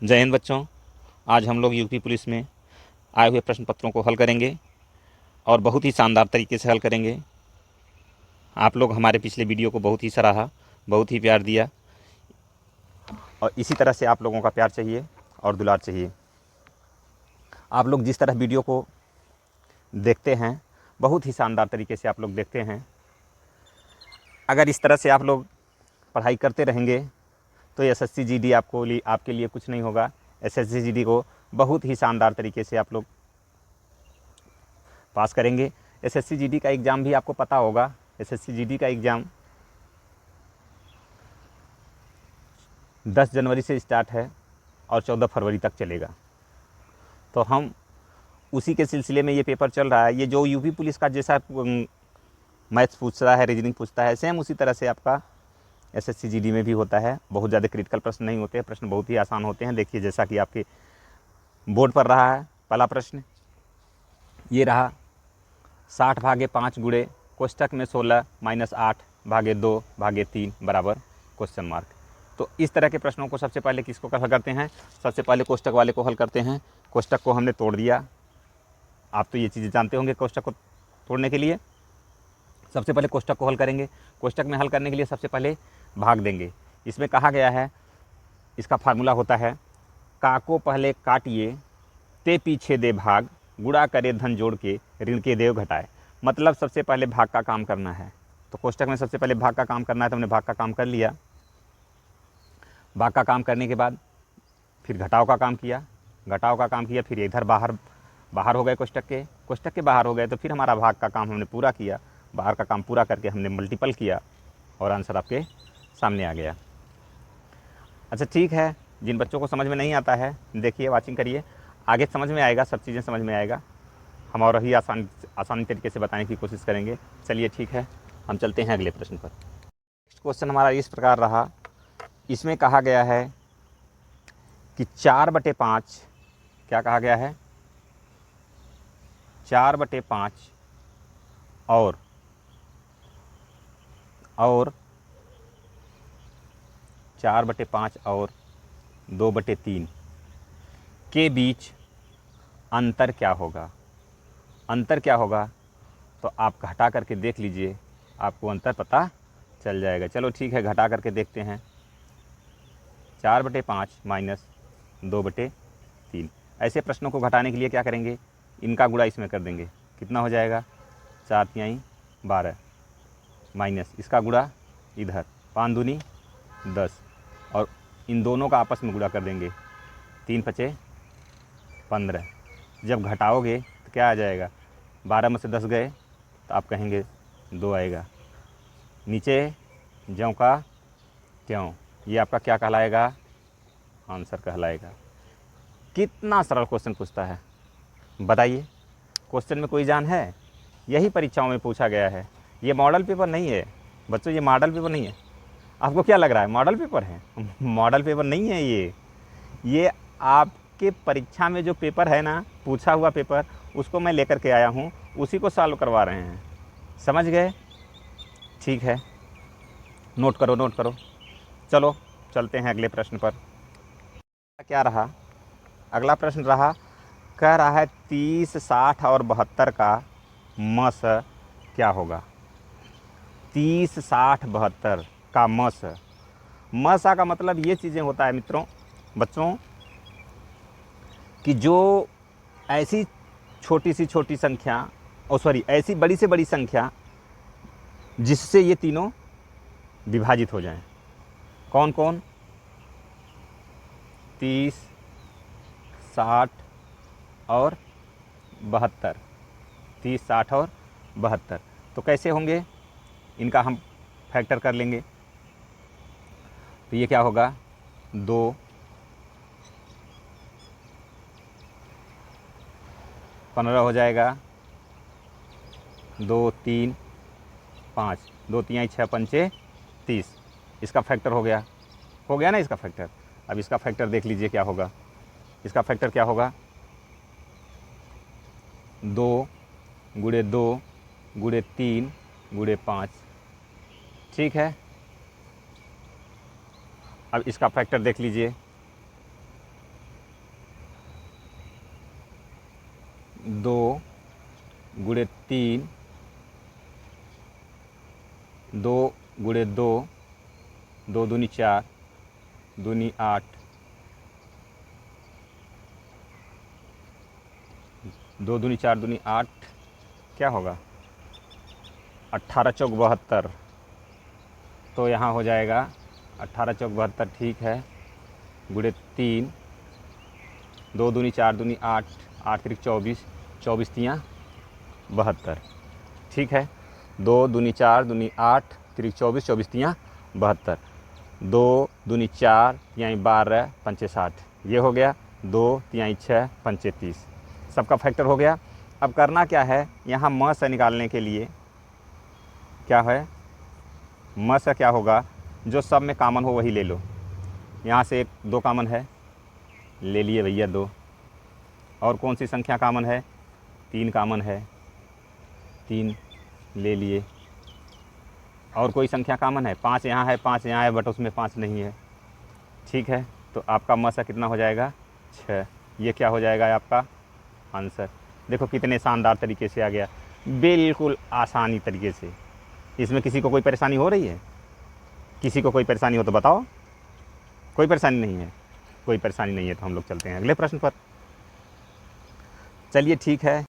जय हिंद बच्चों। आज हम लोग यूपी पुलिस में आए हुए प्रश्न पत्रों को हल करेंगे और बहुत ही शानदार तरीके से हल करेंगे। आप लोग हमारे पिछले वीडियो को बहुत ही सराहा, बहुत ही प्यार दिया और इसी तरह से आप लोगों का प्यार चाहिए और दुलार चाहिए। आप लोग जिस तरह वीडियो को देखते हैं, बहुत ही शानदार तरीके से आप लोग देखते हैं। अगर इस तरह से आप लोग पढ़ाई करते रहेंगे तो एसएससी जीडी आपके लिए कुछ नहीं होगा। एसएससी जीडी को बहुत ही शानदार तरीके से आप लोग पास करेंगे। एसएससी जीडी का एग्ज़ाम भी आपको पता होगा। एसएससी जीडी का एग्ज़ाम 10 जनवरी से स्टार्ट है और 14 फरवरी तक चलेगा। तो हम उसी के सिलसिले में ये पेपर चल रहा है। ये जो यूपी पुलिस का जैसा मैथ्स पूछता है, रीजनिंग पूछता है, सेम उसी तरह से आपका एसएससी जीडी में भी होता है। बहुत ज़्यादा क्रिटिकल प्रश्न नहीं होते हैं, प्रश्न बहुत ही आसान होते हैं। देखिए जैसा कि आपके बोर्ड पर रहा है पहला प्रश्न, ये रहा 60/5 गुणे कोष्टक में 16 - 8/2/3 बराबर क्वेश्चन मार्क। तो इस तरह के प्रश्नों को सबसे पहले किसको हल करते हैं? सबसे पहले कोष्टक वाले को हल करते हैं। कोष्टक को हमने तोड़ दिया। आप तो ये चीज़ें जानते होंगे। कोष्टक को तोड़ने के लिए सबसे पहले कोष्टक को हल करेंगे। कोष्टक में हल करने के लिए सबसे पहले भाग देंगे। इसमें कहा गया है, इसका फार्मूला होता है का को पहले काटिए ते पीछे दे भाग, गुणा करे धन जोड़ के ऋण के देव घटाए। मतलब सबसे पहले भाग का काम करना है। तो कोष्टक में सबसे पहले भाग का काम करना है, तो हमने भाग का काम कर लिया। भाग का काम करने के बाद फिर घटाव का काम किया। घटाव का काम किया, फिर इधर बाहर हो गए कोष्टक के बाहर हो गए। तो फिर हमारा भाग का काम हमने पूरा किया। बाहर का काम पूरा करके हमने मल्टीपल किया और आंसर आपके सामने आ गया। अच्छा ठीक है, जिन बच्चों को समझ में नहीं आता है देखिए, वाचिंग करिए, आगे समझ में आएगा, सब चीज़ें समझ में आएगा हम, और ही आसानी तरीके से बताने की कोशिश करेंगे। चलिए ठीक है, हम चलते हैं अगले प्रश्न पर। नेक्स्ट क्वेश्चन हमारा इस प्रकार रहा। इसमें कहा गया है कि 4/5, क्या कहा गया है? 4/5 और 4/5 और 2/3 के बीच अंतर क्या होगा? अंतर क्या होगा? तो आप घटा करके देख लीजिए, आपको अंतर पता चल जाएगा। चलो ठीक है, घटा करके देखते हैं। 4/5 माइनस 2/3। ऐसे प्रश्नों को घटाने के लिए क्या करेंगे? इनका गुणा इसमें कर देंगे। कितना हो जाएगा? 4×3 = 12 माइनस इसका गुणा इधर 5 दूनी 10 और इन दोनों का आपस में गुणा कर देंगे। 3×5 = 15। जब घटाओगे तो क्या आ जाएगा? 12 में से 10 गए तो आप कहेंगे 2 आएगा। नीचे ज्यों का त्यों, ये आपका क्या कहलाएगा? आंसर कहलाएगा। कितना सरल क्वेश्चन पूछता है, बताइए। क्वेश्चन में कोई जान है? यही परीक्षाओं में पूछा गया है। ये मॉडल पेपर नहीं है बच्चों, ये मॉडल पेपर नहीं है। आपको क्या लग रहा है मॉडल पेपर है? मॉडल पेपर नहीं है ये आपके परीक्षा में जो पेपर है ना, पूछा हुआ पेपर, उसको मैं लेकर के आया हूँ, उसी को सॉल्व करवा रहे हैं। समझ गए? ठीक है, नोट करो। चलो चलते हैं अगले प्रश्न पर। क्या रहा? अगला प्रश्न रहा, कह रहा है 30, 60 और 72 का मस क्या होगा? 30, 60, 72 का मसा का मतलब ये चीज़ें होता है मित्रों, बच्चों, कि जो ऐसी छोटी से छोटी संख्या, ऐसी बड़ी से बड़ी संख्या जिससे ये तीनों विभाजित हो जाएं। कौन कौन? 30, 60 और 72। 30, 60 और 72 तो कैसे होंगे? इनका हम फैक्टर कर लेंगे। तो ये क्या होगा? 2, 15 हो जाएगा। 2, 3, 5, 2 3 6 5 30। इसका फैक्टर हो गया ना इसका फैक्टर। अब इसका फैक्टर देख लीजिए क्या होगा। इसका फैक्टर क्या होगा? 2 × 2 × 3 × 5। ठीक है, अब इसका फैक्टर देख लीजिए। गुणे 3, 2 गुणे 2, 2 दूनी 4, दूनी 8, 2 दूनी 4 दूनी 8, क्या होगा 18 चौक 72। तो यहाँ हो जाएगा 18 चौक 72, ठीक है, गुणे 3, 2 दूनी 4 दूनी 8, 8 तिरिक 24, 24 तियाँ 72, ठीक है। 2 दूनी 4 दूनी 8 तिरिक 24, 24 तियाँ 72, 2 दूनी 4 तियाई 12 पंचे 60, ये हो गया। 2 तियाई 6 पंचे 30, सबका फैक्टर हो गया। अब करना क्या है, यहाँ म से निकालने के लिए क्या है, म से क्या होगा, जो सब में कॉमन हो वही ले लो। यहाँ से 2 कॉमन है, ले लिए भैया 2। और कौन सी संख्या कॉमन है, 3 कॉमन है, 3 ले लिए। और कोई संख्या कॉमन है, 5 यहाँ है, 5 यहाँ है, बट उसमें 5 नहीं है, ठीक है। तो आपका मसा कितना हो जाएगा, 6। ये क्या हो जाएगा आपका आंसर। देखो कितने शानदार तरीके से आ गया, बिल्कुल आसानी तरीके से। इसमें किसी को कोई परेशानी हो रही है? किसी को कोई परेशानी हो तो बताओ। कोई परेशानी नहीं है? कोई परेशानी नहीं है तो हम लोग चलते हैं अगले प्रश्न पर। चलिए ठीक है।